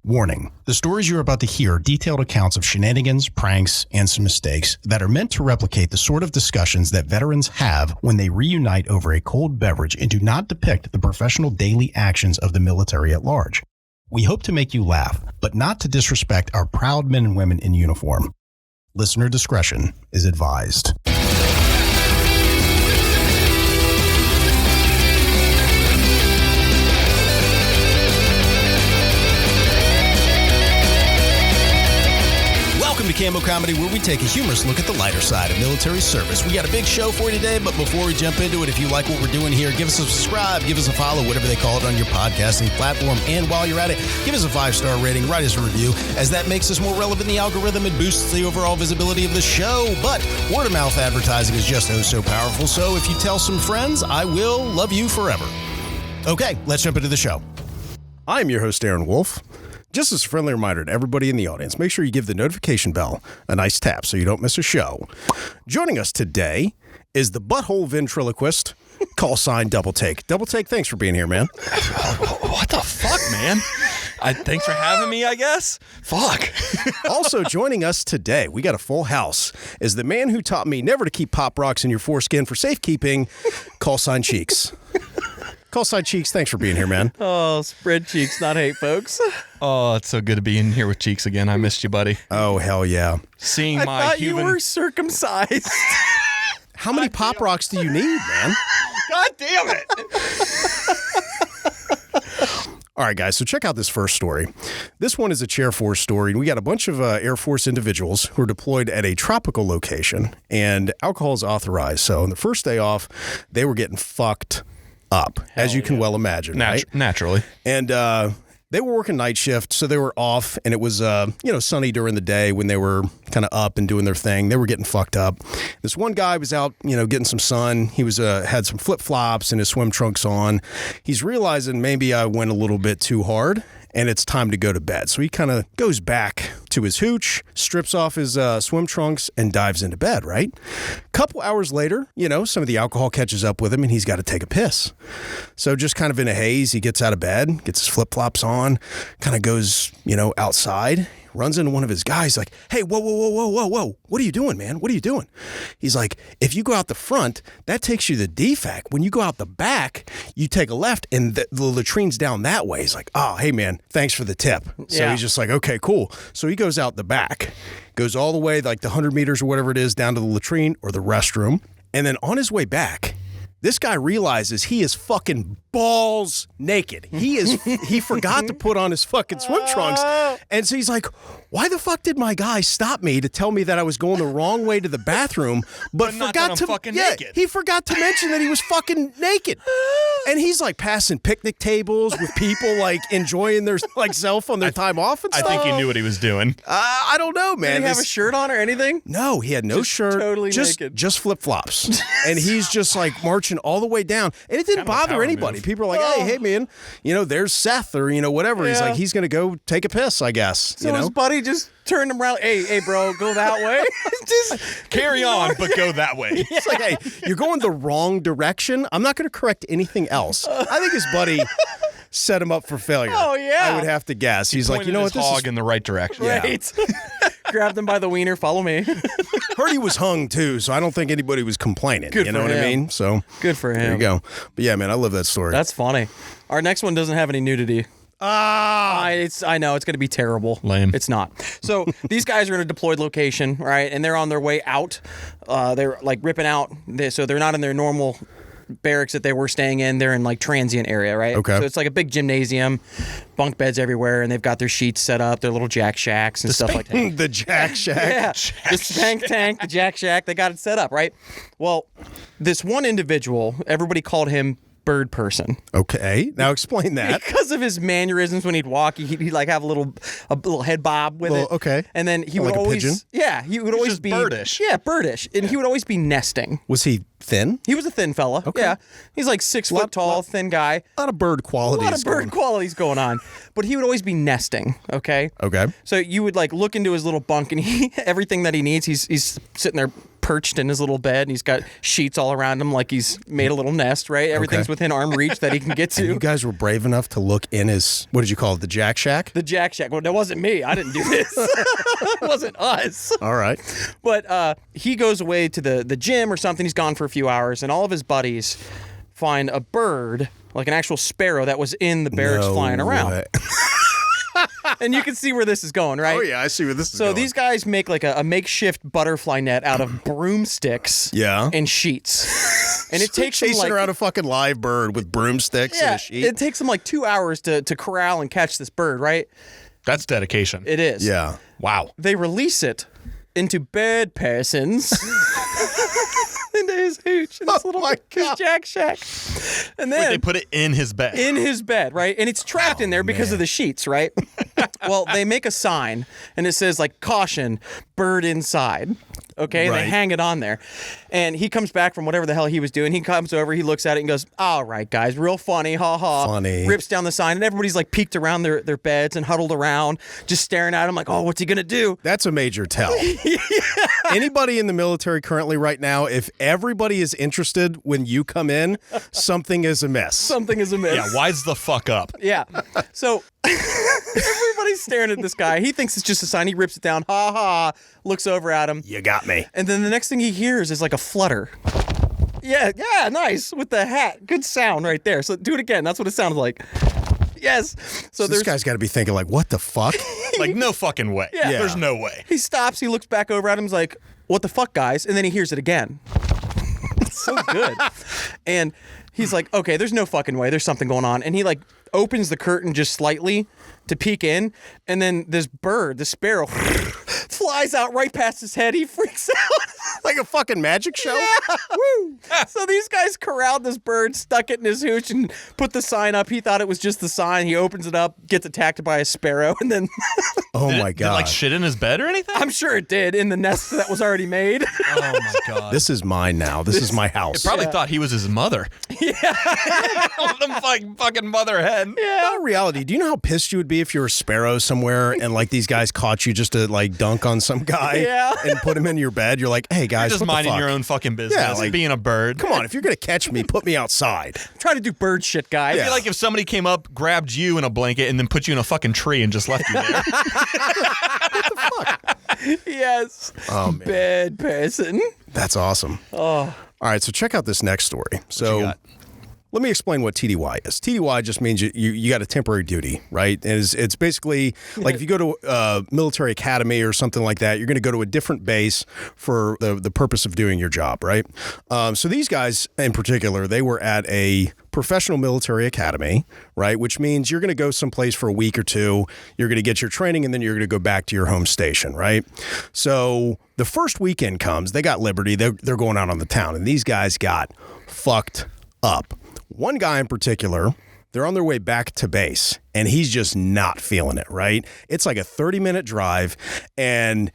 Warning, the stories you're about to hear are detailed accounts of shenanigans, pranks, and some mistakes that are meant to replicate the sort of discussions that veterans have when they reunite over a cold beverage and do not depict the professional daily actions of the military at large. We hope to make you laugh, but not to disrespect our proud men and women in uniform. Listener discretion is advised. Welcome to Cammo Comedy, where we take a humorous look at the lighter side of military service. We got a big show for you today, but before we jump into it, if you like what we're doing here, give us a subscribe, give us a follow, whatever they call it on your podcasting platform. And while you're at it, give us a 5-star rating, write us a review, as that makes us more relevant in the algorithm and boosts the overall visibility of the show. But word-of-mouth advertising is just so powerful, so if you tell some friends, I will love you forever. Okay, let's jump into the show. I'm your host, Aaron Wolf. Just as a friendly reminder to everybody in the audience, make sure you give the notification bell a nice tap so you don't miss a show. Joining us today is the butthole ventriloquist, call sign Double Take. Double Take, thanks for being here, man. What the fuck, man? Thanks for having me, I guess. Fuck. Also joining us today, we got a full house, is the man who taught me never to keep Pop Rocks in your foreskin for safekeeping, call sign Cheeks. Call sign Cheeks, thanks for being here, man. Oh, spread cheeks, not hate, folks. Oh, it's so good to be in here with Cheeks again. I missed you, buddy. Oh, hell yeah. Seeing I my thought human... you were circumcised. How many Pop Rocks do you need, man? God damn it. All right, guys, so check out this first story. This one is a Chair Force story, and we got a bunch of Air Force individuals who are deployed at a tropical location, and alcohol is authorized. So on the first day off, they were getting fucked up, as you can well imagine, right? Naturally. And they were working night shift, so they were off, and it was, sunny during the day when they were kind of up and doing their thing. They were getting fucked up. This one guy was out, getting some sun. He was had some flip-flops and his swim trunks on. He's realizing maybe I went a little bit too hard, and it's time to go to bed. So he kind of goes back to his hooch, strips off his swim trunks, and dives into bed, right? A couple hours later, some of the alcohol catches up with him, and he's got to take a piss. So just kind of in a haze, he gets out of bed, gets his flip-flops on, kind of goes, outside, runs into one of his guys like, hey, whoa. What are you doing, man? What are you doing? He's like, if you go out the front, that takes you to the DFAC. When you go out the back, you take a left and the latrine's down that way. He's like, oh, hey, man, thanks for the tip. So he's just like, okay, cool. So he goes out the back, goes all the way like the 100 meters or whatever it is down to the latrine or the restroom. And then on his way back, this guy realizes he is fucking balls naked. He forgot to put on his fucking swim trunks. And so he's like, why the fuck did my guy stop me to tell me that I was going the wrong way to the bathroom, but forgot to naked. He forgot to mention that he was fucking naked. And he's like passing picnic tables with people like enjoying their like self on their time off and stuff. I think he knew what he was doing. I don't know, man. Did he have a shirt on or anything? No, he had no shirt. Totally naked. Just flip-flops. And he's just like marching all the way down. And it didn't bother anybody. People are like, hey, man, there's Seth or, whatever. Yeah. He's like, he's going to go take a piss, I guess. So his buddy just turned him around. Hey, bro, go that way. Just carry on, but go that way. It's like, hey, you're going the wrong direction. I'm not going to correct anything else. I think his buddy set him up for failure. Oh, yeah. I would have to guess. He's like, his hog in the right direction. Right. Yeah. Grabbed him by the wiener. Follow me. Heard he was hung, too, so I don't think anybody was complaining. Good you know for what him. I mean? So good for him. There you go. But yeah, man, I love that story. That's funny. Our next one doesn't have any nudity. I know it's going to be terrible. Lame. It's not. So these guys are in a deployed location, right? And they're on their way out. They're like ripping out. So they're not in their normal barracks that they were staying in. They're in like transient area, right? Okay. So it's like a big gymnasium, bunk beds everywhere, and they've got their sheets set up, their little jack shacks and stuff like that. The jack shack. Yeah. The spank tank, the jack shack, they got it set up, right? Well, this one individual, everybody called him Bird Person. Okay, now explain that. Because of his mannerisms when he'd walk, he'd like have a little head bob with it. Okay. And then he would like always, a pigeon? he would always just be birdish. Yeah, birdish, and he would always be nesting. Was he thin? He was a thin fella. Okay. Yeah, he's like 6 foot tall, thin guy. A lot of bird qualities. A lot of bird qualities going on, but he would always be nesting. Okay. Okay. So you would like look into his little bunk, and everything that he needs, he's sitting there perched in his little bed, and he's got sheets all around him like he's made a little nest, right? Everything's within arm reach that he can get to. And you guys were brave enough to look in his, what did you call it, the Jack Shack? The Jack Shack. Well, that wasn't me. I didn't do this. It wasn't us. All right. But he goes away to the gym or something. He's gone for a few hours, and all of his buddies find a bird, like an actual sparrow that was in the barracks flying around. way. And you can see where this is going, right? Oh, yeah, I see where this is going. So these guys make like a makeshift butterfly net out of broomsticks and sheets. And it takes them chasing around a fucking live bird with broomsticks and a sheet. It takes them like 2 hours to corral and catch this bird, right? That's dedication. It is. Yeah. Wow. They release it into bird persons. Into his hooch, in his Jack Shack. And then they put it in his bed. In his bed, right? And it's trapped in there because of the sheets, right? Well, they make a sign, and it says, like, caution, bird inside. Okay, Right. They hang it on there. And he comes back from whatever the hell he was doing. He comes over, he looks at it and goes, all right, guys, real funny, ha ha. Funny. Rips down the sign, and everybody's like peeked around their beds and huddled around, just staring at him like, oh, what's he going to do? That's a major tell. Anybody in the military currently right now, if everybody is interested when you come in, something is amiss. Something is amiss. Yeah, wise the fuck up. Yeah. So everybody's staring at this guy. He thinks it's just a sign. He rips it down. Ha ha. Looks over at him. You got me. And then the next thing he hears is like a flutter. Yeah, nice. With the hat. Good sound right there. So do it again. That's what it sounds like. Yes. So this guy's got to be thinking, like, what the fuck? Like, no fucking way. Yeah. There's no way. He stops. He looks back over at him. He's like, what the fuck, guys? And then he hears it again. It's so good. And he's like, okay, there's no fucking way. There's something going on. And he like opens the curtain just slightly to peek in. And then this bird, the sparrow, flies out right past his head. He freaks out. Like a fucking magic show? Yeah. Woo. So these guys corralled this bird, stuck it in his hooch, and put the sign up. He thought it was just the sign. He opens it up, gets attacked by a sparrow, and then... Oh, Did my it, God. Did like shit in his bed or anything? I'm sure it did in the nest that was already made. Oh, my God. This is mine now. This is my house. Probably thought he was his mother. Yeah. Them fucking mother hen. Yeah. In reality, do you know how pissed you would be if you were a sparrow somewhere and like these guys caught you just to like dunk on some guy and put him in your bed? You're like, hey guys, You're just what minding the fuck? your own fucking business. Yeah, like- being a bird. Come on, if you're gonna catch me, put me outside. Try to do bird shit, guys. I feel like if somebody came up, grabbed you in a blanket, and then put you in a fucking tree and just left you there. Yes. Oh man, Bad person. that's awesome. All right, so check out this next story. So got? let me explain what TDY is. TDY just means you got a temporary duty, right? And it's basically like if you go to a military academy or something like that, you're going to go to a different base for the purpose of doing your job, right? So these guys in particular, they were at a professional military academy, right? Which means you're going to go someplace for a week or two, you're going to get your training, and then you're going to go back to your home station, right? So the first weekend comes, they got liberty, they're going out on the town, and these guys got fucked up. One guy in particular, they're on their way back to base, and he's just not feeling it, right? It's like a 30-minute drive, and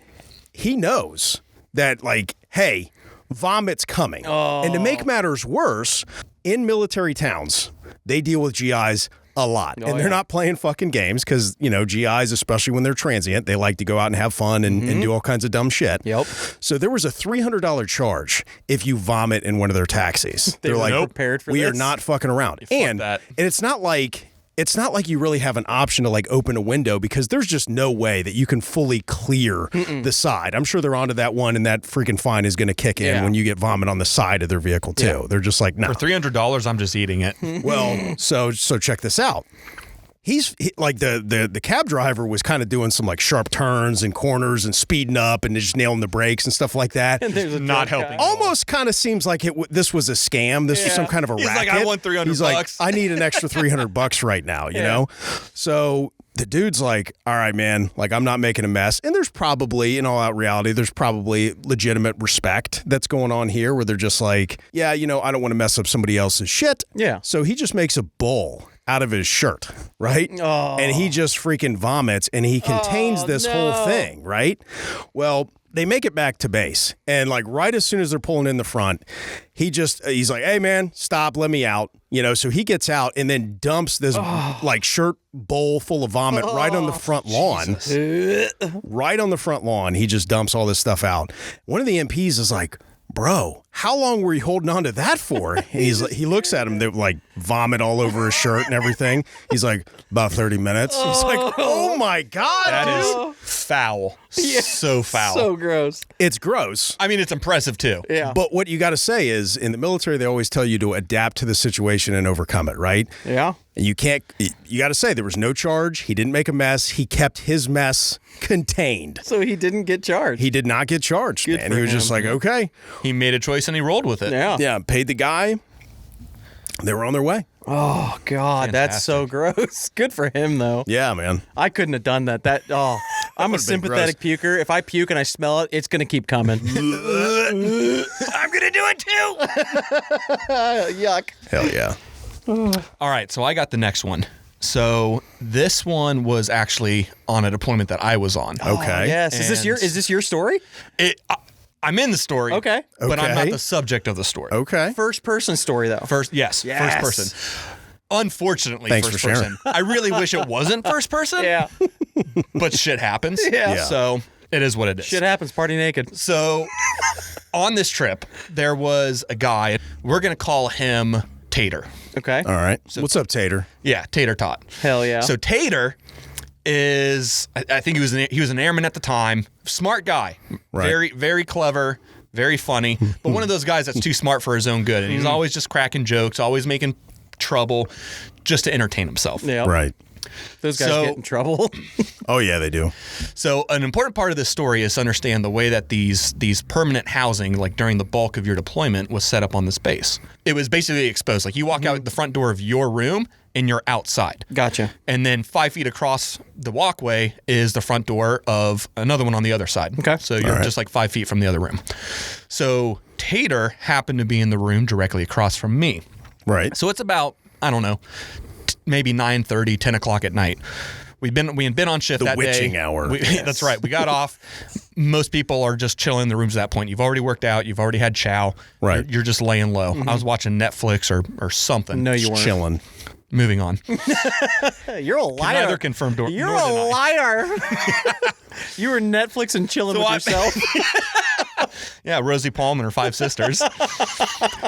he knows that, like, hey, vomit's coming. And to make matters worse, in military towns, they deal with GIs a lot. And they're not playing fucking games because, you know, GIs, especially when they're transient, they like to go out and have fun and do all kinds of dumb shit. Yep. So there was a $300 charge if you vomit in one of their taxis. They They're were like, not prepared for we this. are not fucking around. And that. it's not like you really have an option to like open a window because there's just no way that you can fully clear the side. I'm sure they're onto that one, and that freaking fine is going to kick in when you get vomit on the side of their vehicle too. Yeah. They're just like, no. For $300, I'm just eating it. Well, so check this out. Like the cab driver was kind of doing some like sharp turns and corners and speeding up and just nailing the brakes and stuff like that. And there's a Not drunk helping. guy. Almost kind of seems like this was a scam. This was some kind of a He's like, racket. I want $300 He's like, bucks. I need an extra $300 right now, you know? So the dude's like, all right, man, like I'm not making a mess. And there's probably, in all out reality, there's probably legitimate respect that's going on here where they're just like, yeah, you know, I don't want to mess up somebody else's shit. Yeah. So he just makes a bowl out of his shirt, right? Oh. And he just freaking vomits and he contains this whole thing, right? Well, they make it back to base. And like right as soon as they're pulling in the front, he's like, hey man, stop, let me out. You know, so he gets out and then dumps this like shirt bowl full of vomit right on the front lawn. Right on the front lawn. He just dumps all this stuff out. One of the MPs is like, bro, how long were you holding on to that for? And he looks at him, they like vomit all over his shirt and everything. He's like, about 30 minutes. He's like, oh my God, That dude. is foul. So foul. So gross. It's gross. I mean, it's impressive too. Yeah. But what you got to say is, in the military, they always tell you to adapt to the situation and overcome it, right? Yeah. And you got to say there was no charge. He didn't make a mess. He kept his mess contained. So he didn't get charged. He did not get charged, Good man. for He was just him. like, okay. He made a choice and he rolled with it. Yeah. Yeah, paid the guy. They were on their way. Oh God, that's so gross. Good for him though. Yeah, man. I couldn't have done that. I'm a would've been sympathetic puker. If I puke and I smell it, it's gonna keep coming. I'm gonna do it too. Yuck. Hell yeah. All right, so I got the next one. So this one was actually on a deployment that I was on. Okay. Yes. Is this your story? I'm in the story. Okay. But I'm not Okay. the subject of the story. Okay. First person story though. First Yes. person. Unfortunately, Thanks first for sharing. person. I really wish it wasn't first person. Yeah. But shit happens. Yeah. Yeah. So it is what it is. Shit happens. Party naked. So on this trip, there was a guy. We're gonna call him Tater. Okay. All right. What's up, Tater? Yeah, Tater Tot. Hell yeah. So Tater is, I think he was an airman at the time. Smart guy, Right. very very clever, very funny, but one of those guys that's too smart for his own good, and he's always just cracking jokes, always making trouble, just to entertain himself. yeah. Right. Those guys So- get in trouble. Oh, yeah, they do. So an important part of this story is to understand the way that these permanent housing, like during the bulk of your deployment, was set up on this base. It was basically exposed. Like you walk out the front door of your room and you're outside. Gotcha. And then 5 feet across the walkway is the front door of another one on the other side. Okay. So you're just like 5 feet from the other room. So Tater happened to be in the room directly across from me. Right. So it's about, I don't know, maybe 9:30, 10 o'clock at night. We had been on shift The that day. witching hour. Yes. That's right. We got off. Most people are just chilling in the rooms at that point. You've already worked out. You've already had chow. Right. You're just laying low. I was watching Netflix or something. No, you weren't. Chilling. Moving on. You're a liar. Neither confirmed nor You're deny. a liar. You were Netflix and chilling with yourself. Yeah, Rosie Palm and her 5 sisters.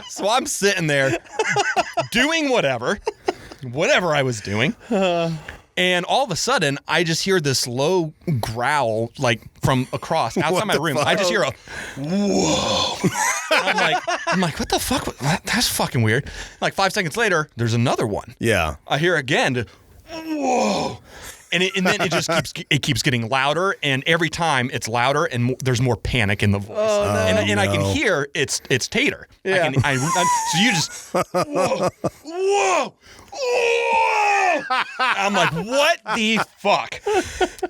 So I'm sitting there doing whatever I was doing. And all of a sudden, I just hear this low growl, like from across outside my room. I just hear a whoa. I'm like, what the fuck? That's fucking weird. Like 5 seconds later, there's another one. Yeah. I hear again, whoa. And then it just keeps getting louder, and every time it's louder, and there's more panic in the voice. Oh, no. And I can hear it's Tater. Yeah. So you just whoa, whoa, whoa. I'm like, what the fuck?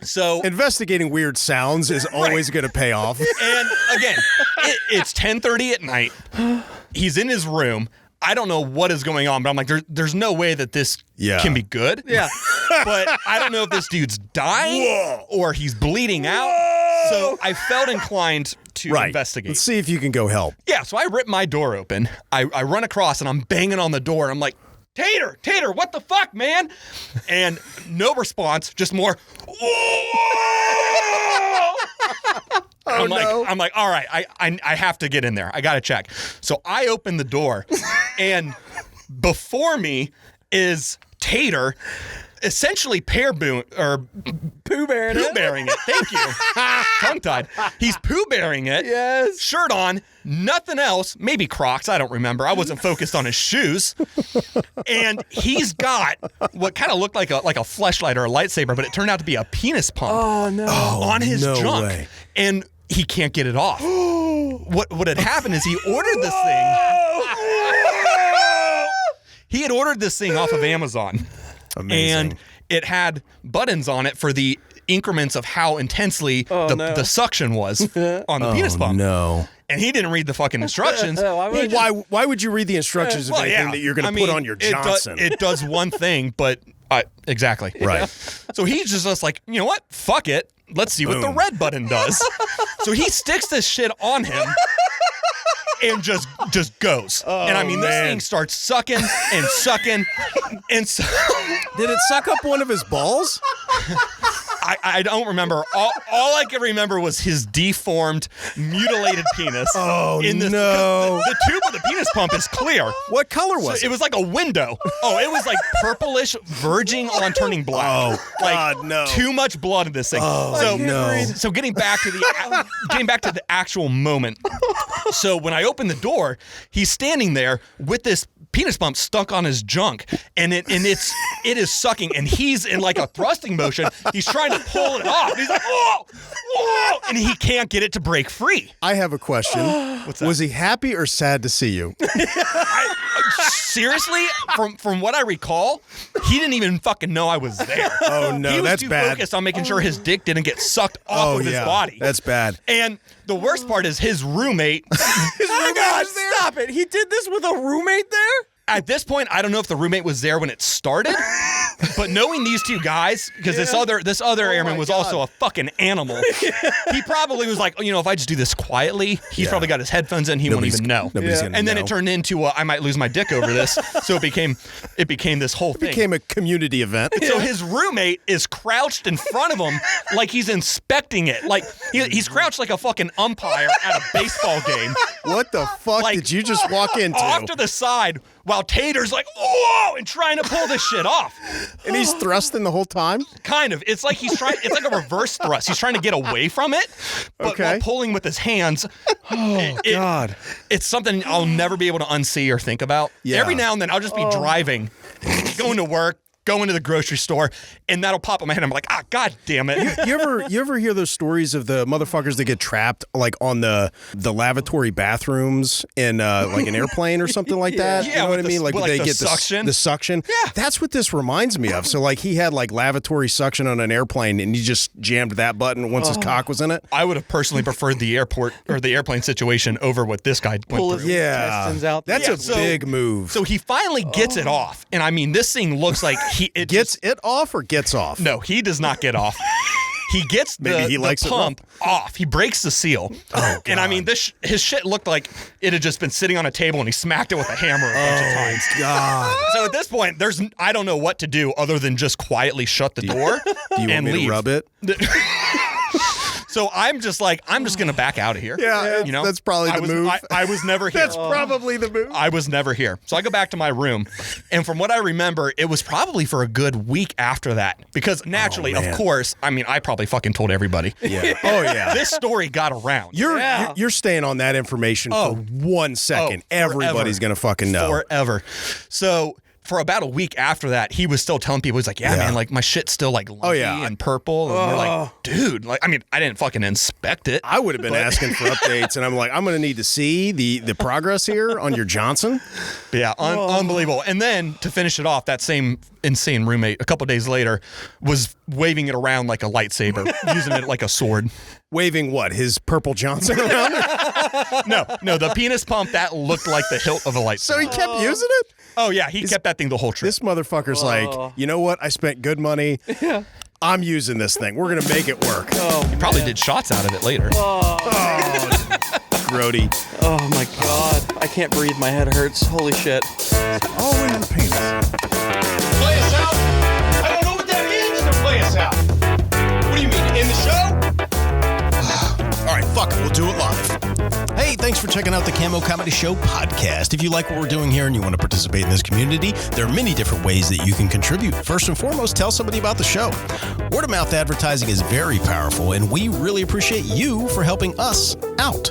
So Investigating weird sounds is always going to pay off. and again, it's 10:30 at night. He's in his room. I don't know what is going on, but I'm like, there's no way that this can be good. Yeah. But I don't know if this dude's dying or he's bleeding out. So I felt inclined to investigate. Let's see if you can go help. Yeah, so I rip my door open. I run across and I'm banging on the door. I'm like, Tater, what the fuck, man? And no response, just more. I'm like, all right, I have to get in there. I got to check. So I open the door, and before me is Tater, essentially poo-bearing it. Thank you. Tongue-tied. He's poo-bearing it. Yes. Shirt on, nothing else. Maybe Crocs. I don't remember. I wasn't focused on his shoes. And he's got what kind of looked like a fleshlight or a lightsaber, but it turned out to be a penis pump. Oh no. On his no junk. way. And he can't get it off. What had happened is he ordered this thing. He had ordered this thing off of Amazon. Amazing. And it had buttons on it for the increments of how intensely the suction was on the penis pump. No. And he didn't read the fucking instructions. Why would you read the instructions of anything that you're going to put on your Johnson? It does one thing, but exactly. Right. So he's just like, you know what? Fuck it. Let's see what the red button does. So he sticks this shit on him and just goes. And I mean, this thing starts sucking and sucking. And so Did it suck up one of his balls? I don't remember. All I can remember was his deformed, mutilated penis. Oh, no. The tube of the penis pump is clear. What color was it? It was like a window. Oh, it was like purplish, verging on turning black. Oh, God, no. Too much blood in this thing. Oh, no. So getting back to the actual moment. So when I opened the door, he's standing there with this penis pump stuck on his junk, and it is sucking, and he's in like a thrusting motion. He's trying to pull it off. He's like, whoa, whoa, and he can't get it to break free. I have a question. What's that? Was he happy or sad to see you? Seriously, from what I recall, he didn't even fucking know I was there. Oh no, he was that's too bad. focused on making sure his dick didn't get sucked off of his body. That's bad. And the worst part is his roommate. Oh God, stop it! He did this with a roommate there. At this point, I don't know if the roommate was there when it started, but knowing these two guys, because this other airman was also a fucking animal, he probably was like, if I just do this quietly, he's probably got his headphones in, he won't even know. Nobody's gonna and then know. it turned into I might lose my dick over this, so it became this whole thing. It became a community event. So his roommate is crouched in front of him like he's inspecting it. Like he's crouched like a fucking umpire at a baseball game. What the fuck did you just walk into? Off to the side while Tater's like, whoa, and trying to pull this shit off. And he's thrusting the whole time? Kind of. It's like it's like a reverse thrust. He's trying to get away from it, but while pulling with his hands. Oh, God. It's something I'll never be able to unsee or think about. Yeah. Every now and then I'll just be driving, going to work, going to the grocery store, and that'll pop in my head. I'm like, God damn it. You ever hear those stories of the motherfuckers that get trapped like on the lavatory bathrooms in like an airplane or something like that? Yeah, you know what I mean? Like they the get suction. The suction. Yeah. That's what this reminds me of. So like he had like lavatory suction on an airplane and he just jammed that button once his cock was in it. I would have personally preferred the airport or the airplane situation over what this guy went through. Yeah. Intestines out. That's a big move. So he finally gets it off. And I mean, this thing looks like Gets it off or gets off? No, he does not get off. He gets the pump off. He breaks the seal. Oh, God. And I mean, his shit looked like it had just been sitting on a table and he smacked it with a hammer a bunch of times. God. So at this point, I don't know what to do other than just quietly shut the door Do you want and me leave. to rub it? So I'm just going to back out of here. Yeah, that's probably the move. I was never here. That's probably the move. I was never here. So I go back to my room. And from what I remember, it was probably for a good week after that. Because naturally, of course, I mean, I probably fucking told everybody. Yeah. Oh, yeah. This story got around. You're staying on that information for 1 second. Everybody's going to fucking know. Forever. So for about a week after that, he was still telling people, he's like, man, like my shit's still like lumpy and purple. And we're like, dude, like, I mean, I didn't fucking inspect it. I would have been asking for updates, and I'm like, I'm going to need to see the progress here on your Johnson. But yeah, unbelievable. And then to finish it off, that same insane roommate, a couple days later, was waving it around like a lightsaber, using it like a sword. Waving what? His purple Johnson around? No, the penis pump, that looked like the hilt of a lightsaber. So he kept using it? Oh, yeah, he kept that thing the whole trip. This motherfucker's like, you know what? I spent good money. I'm using this thing. We're going to make it work. He probably did shots out of it later. Grody. Oh my God, I can't breathe. My head hurts. Holy shit. All in the penis. Play us out? I don't know what that means to play us out. What do you mean, in the show? All right, fuck it. We'll do it live. Hey, thanks for checking out the Cammo Comedy Show Podcast. If you like what we're doing here and you want to participate in this community, there are many different ways that you can contribute. First and foremost, tell somebody about the show. Word of mouth advertising is very powerful, and we really appreciate you for helping us out.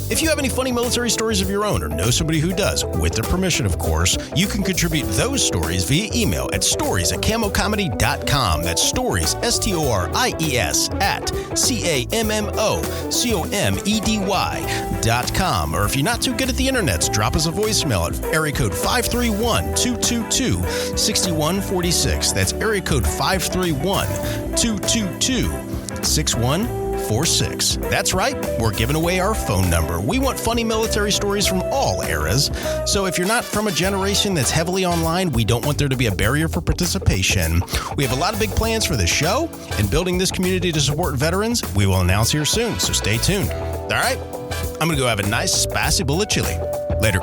If you have any funny military stories of your own or know somebody who does, with their permission, of course, you can contribute those stories via email at stories@cammocomedy.com. That's stories, STORIES, at CAMMOCOMEDY.com. Or if you're not too good at the internets, drop us a voicemail at area code 531-222-6146. That's area code 531-222-6146. That's right, we're giving away our phone number. We want funny military stories from all eras. So if you're not from a generation that's heavily online, we don't want there to be a barrier for participation. We have a lot of big plans for this show and building this community to support veterans. We will announce here soon, so stay tuned. All right, I'm going to go have a nice spicy bowl of chili. Later.